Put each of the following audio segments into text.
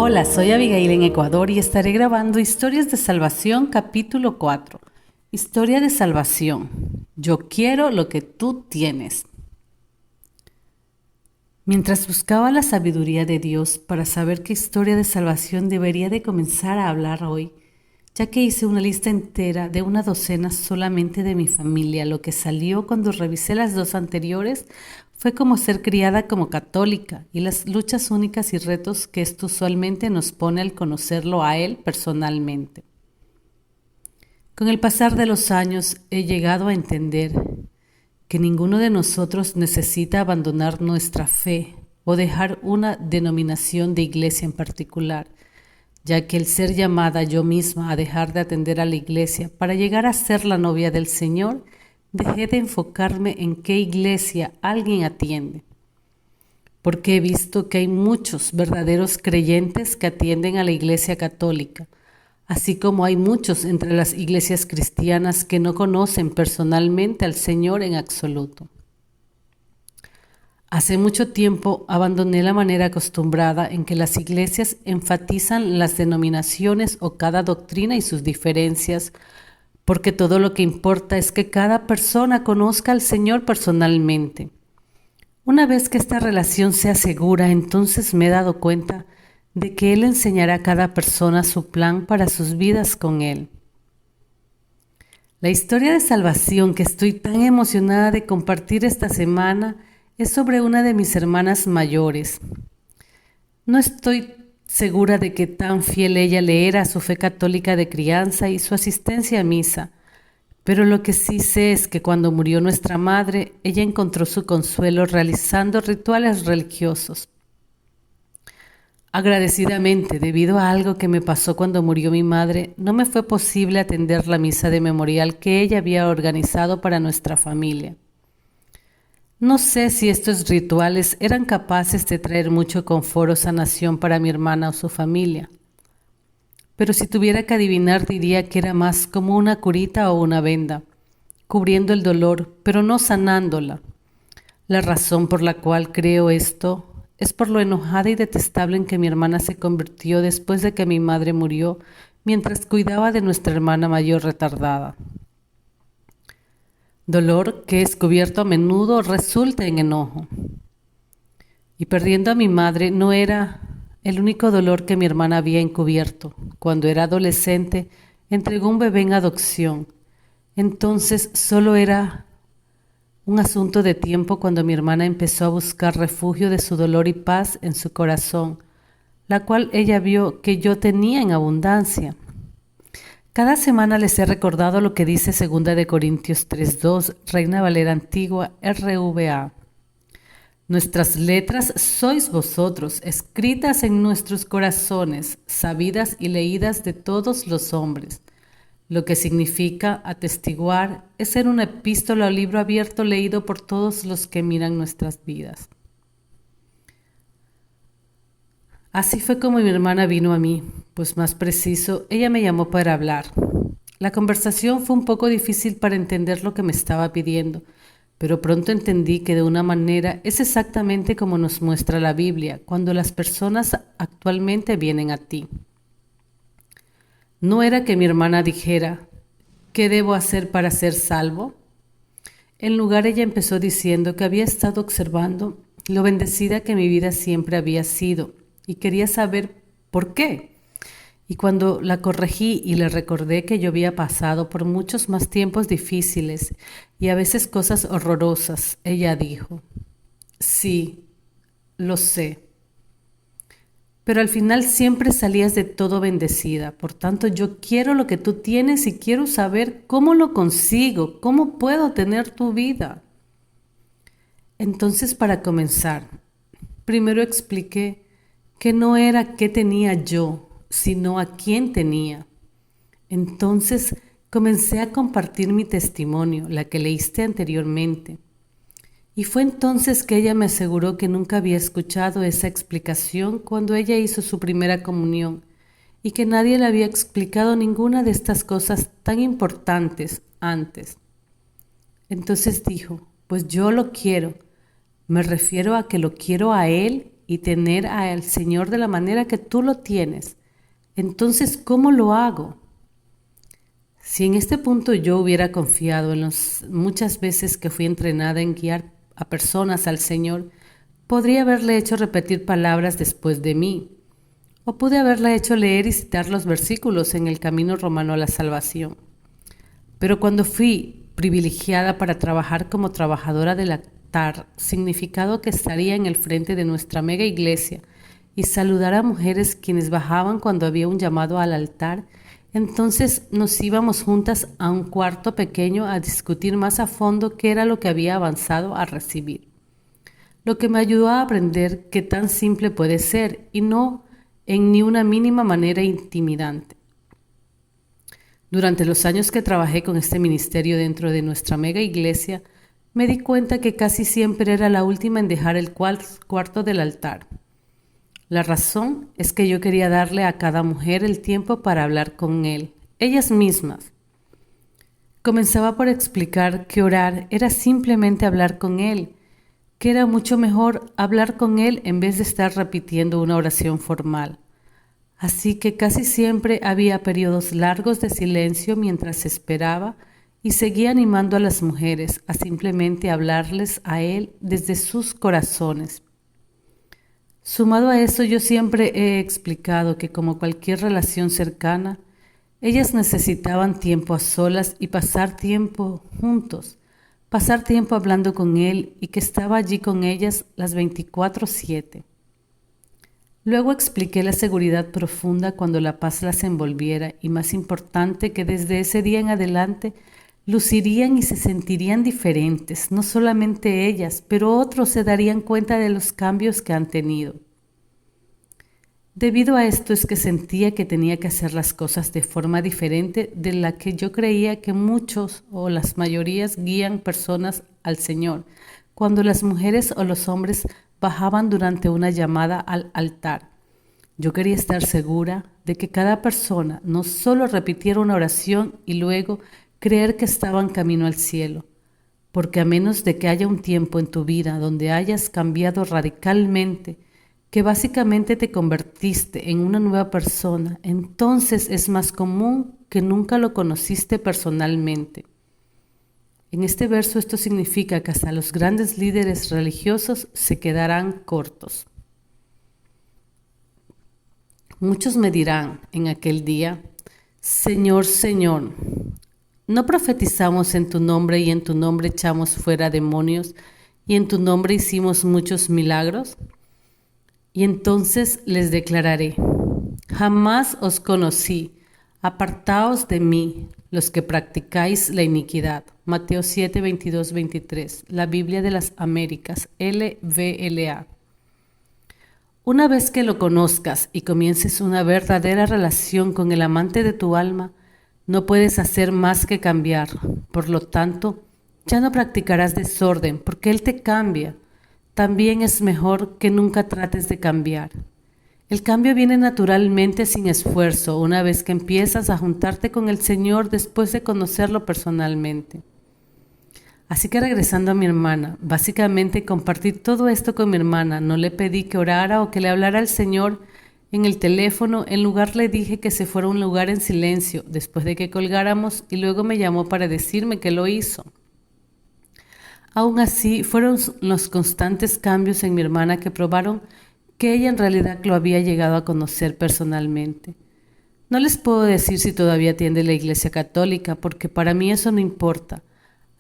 Hola, soy Abigail en Ecuador y estaré grabando Historias de Salvación, capítulo 4. Historia de salvación. Yo quiero lo que tú tienes. Mientras buscaba la sabiduría de Dios para saber qué historia de salvación debería de comenzar a hablar hoy, ya que hice una lista entera de una docena solamente de mi familia, lo que salió cuando revisé las dos anteriores fue como ser criada como católica y las luchas únicas y retos que esto usualmente nos pone al conocerlo a él personalmente. Con el pasar de los años he llegado a entender que ninguno de nosotros necesita abandonar nuestra fe o dejar una denominación de iglesia en particular, ya que el ser llamada yo misma a dejar de atender a la iglesia para llegar a ser la novia del Señor, dejé de enfocarme en qué iglesia alguien atiende, porque he visto que hay muchos verdaderos creyentes que atienden a la iglesia católica, así como hay muchos entre las iglesias cristianas que no conocen personalmente al Señor en absoluto. Hace mucho tiempo abandoné la manera acostumbrada en que las iglesias enfatizan las denominaciones o cada doctrina y sus diferencias, porque todo lo que importa es que cada persona conozca al Señor personalmente. Una vez que esta relación sea segura, entonces me he dado cuenta de que Él enseñará a cada persona su plan para sus vidas con Él. La historia de salvación que estoy tan emocionada de compartir esta semana es sobre una de mis hermanas mayores. No estoy segura de qué tan fiel ella le era a su fe católica de crianza y su asistencia a misa, pero lo que sí sé es que cuando murió nuestra madre, ella encontró su consuelo realizando rituales religiosos. Agradecidamente, debido a algo que me pasó cuando murió mi madre, no me fue posible atender la misa de memorial que ella había organizado para nuestra familia. No sé si estos rituales eran capaces de traer mucho confort o sanación para mi hermana o su familia, pero si tuviera que adivinar diría que era más como una curita o una venda, cubriendo el dolor, pero no sanándola. La razón por la cual creo esto es por lo enojada y detestable en que mi hermana se convirtió después de que mi madre murió mientras cuidaba de nuestra hermana mayor retardada. Dolor que descubierto a menudo resulta en enojo. Y perdiendo a mi madre no era el único dolor que mi hermana había encubierto. Cuando era adolescente, entregó un bebé en adopción. Entonces solo era un asunto de tiempo cuando mi hermana empezó a buscar refugio de su dolor y paz en su corazón, la cual ella vio que yo tenía en abundancia. Cada semana les he recordado lo que dice 2 Corintios 3:2, Reina Valera Antigua, RVA. Nuestras letras sois vosotros, escritas en nuestros corazones, sabidas y leídas de todos los hombres. Lo que significa atestiguar es ser una epístola o libro abierto leído por todos los que miran nuestras vidas. Así fue como mi hermana vino a mí, pues más preciso, ella me llamó para hablar. La conversación fue un poco difícil para entender lo que me estaba pidiendo, pero pronto entendí que de una manera es exactamente como nos muestra la Biblia, cuando las personas actualmente vienen a ti. No era que mi hermana dijera, ¿qué debo hacer para ser salvo? En lugar ella empezó diciendo que había estado observando lo bendecida que mi vida siempre había sido y quería saber por qué. Y cuando la corregí y le recordé que yo había pasado por muchos más tiempos difíciles y a veces cosas horrorosas, ella dijo, sí, lo sé. Pero al final siempre salías de todo bendecida. Por tanto, yo quiero lo que tú tienes y quiero saber cómo lo consigo, cómo puedo tener tu vida. Entonces, para comenzar, primero expliqué que no era qué tenía yo, sino a quién tenía. Entonces, comencé a compartir mi testimonio, la que leíste anteriormente. Y fue entonces que ella me aseguró que nunca había escuchado esa explicación cuando ella hizo su primera comunión y que nadie le había explicado ninguna de estas cosas tan importantes antes. Entonces dijo, pues yo lo quiero. Me refiero a que lo quiero a él y tener al Señor de la manera que tú lo tienes. Entonces, ¿cómo lo hago? Si en este punto yo hubiera confiado en las muchas veces que fui entrenada en guiar a personas al Señor, podría haberle hecho repetir palabras después de mí, o pude haberle hecho leer y citar los versículos en el camino romano a la salvación. Pero cuando fui privilegiada para trabajar como trabajadora del altar, significado que estaría en el frente de nuestra mega iglesia y saludar a mujeres quienes bajaban cuando había un llamado al altar, entonces nos íbamos juntas a un cuarto pequeño a discutir más a fondo qué era lo que había avanzado a recibir. Lo que me ayudó a aprender qué tan simple puede ser y no en ni una mínima manera intimidante. Durante los años que trabajé con este ministerio dentro de nuestra mega iglesia, me di cuenta que casi siempre era la última en dejar el cuarto del altar. La razón es que yo quería darle a cada mujer el tiempo para hablar con Él, ellas mismas. Comenzaba por explicar que orar era simplemente hablar con Él, que era mucho mejor hablar con Él en vez de estar repitiendo una oración formal. Así que casi siempre había periodos largos de silencio mientras esperaba y seguía animando a las mujeres a simplemente hablarles a Él desde sus corazones. Sumado a eso, yo siempre he explicado que como cualquier relación cercana, ellas necesitaban tiempo a solas y pasar tiempo juntos, pasar tiempo hablando con Él y que estaba allí con ellas las 24/7. Luego expliqué la seguridad profunda cuando la paz las envolviera y más importante que desde ese día en adelante lucirían y se sentirían diferentes, no solamente ellas, pero otros se darían cuenta de los cambios que han tenido. Debido a esto es que sentía que tenía que hacer las cosas de forma diferente de la que yo creía que muchos o las mayorías guían personas al Señor, cuando las mujeres o los hombres bajaban durante una llamada al altar. Yo quería estar segura de que cada persona no solo repitiera una oración y luego creer que estaban camino al cielo, porque a menos de que haya un tiempo en tu vida donde hayas cambiado radicalmente, que básicamente te convertiste en una nueva persona, entonces es más común que nunca lo conociste personalmente. En este verso esto significa que hasta los grandes líderes religiosos se quedarán cortos. Muchos me dirán en aquel día, Señor, Señor, ¿no profetizamos en tu nombre y en tu nombre echamos fuera demonios y en tu nombre hicimos muchos milagros? Y entonces les declararé, jamás os conocí, apartaos de mí, los que practicáis la iniquidad. Mateo 7, 22, 23, la Biblia de las Américas, LVLA. Una vez que lo conozcas y comiences una verdadera relación con el amante de tu alma, no puedes hacer más que cambiar. Por lo tanto, ya no practicarás desorden porque Él te cambia. También es mejor que nunca trates de cambiar. El cambio viene naturalmente sin esfuerzo una vez que empiezas a juntarte con el Señor después de conocerlo personalmente. Así que regresando a mi hermana, básicamente compartí todo esto con mi hermana. No le pedí que orara o que le hablara al Señor en el teléfono. En lugar le dije que se fuera a un lugar en silencio después de que colgáramos y luego me llamó para decirme que lo hizo. Aún así, fueron los constantes cambios en mi hermana que probaron que ella en realidad lo había llegado a conocer personalmente. No les puedo decir si todavía atiende la Iglesia Católica, porque para mí eso no importa.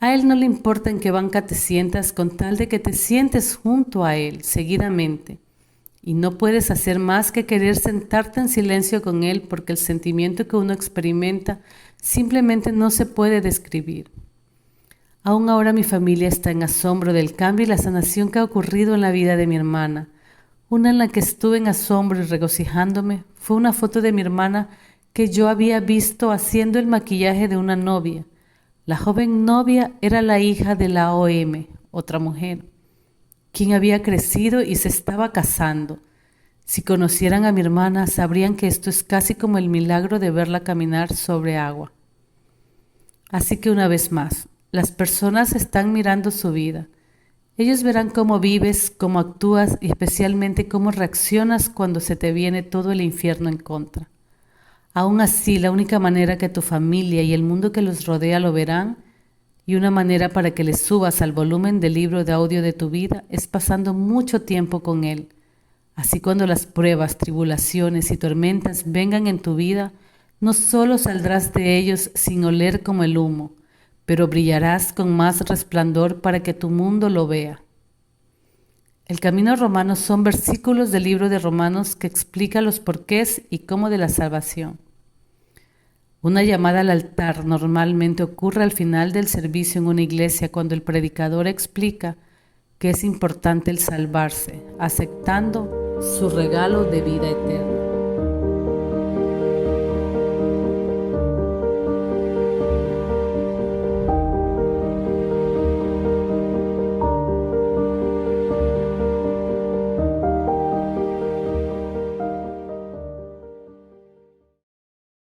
A Él no le importa en qué banca te sientas con tal de que te sientes junto a Él seguidamente. Y no puedes hacer más que querer sentarte en silencio con Él porque el sentimiento que uno experimenta simplemente no se puede describir. Aún ahora mi familia está en asombro del cambio y la sanación que ha ocurrido en la vida de mi hermana. Una en la que estuve en asombro y regocijándome fue una foto de mi hermana que yo había visto haciendo el maquillaje de una novia. La joven novia era la hija de la OM, otra mujer, quien había crecido y se estaba casando. Si conocieran a mi hermana, sabrían que esto es casi como el milagro de verla caminar sobre agua. Así que una vez más, las personas están mirando su vida. Ellos verán cómo vives, cómo actúas y especialmente cómo reaccionas cuando se te viene todo el infierno en contra. Aún así, la única manera que tu familia y el mundo que los rodea lo verán, y una manera para que les subas al volumen del libro de audio de tu vida, es pasando mucho tiempo con Él. Así cuando las pruebas, tribulaciones y tormentas vengan en tu vida, no solo saldrás de ellos sin oler como el humo, pero brillarás con más resplandor para que tu mundo lo vea. El camino romano son versículos del libro de Romanos que explica los porqués y cómo de la salvación. Una llamada al altar normalmente ocurre al final del servicio en una iglesia cuando el predicador explica que es importante el salvarse, aceptando su regalo de vida eterna.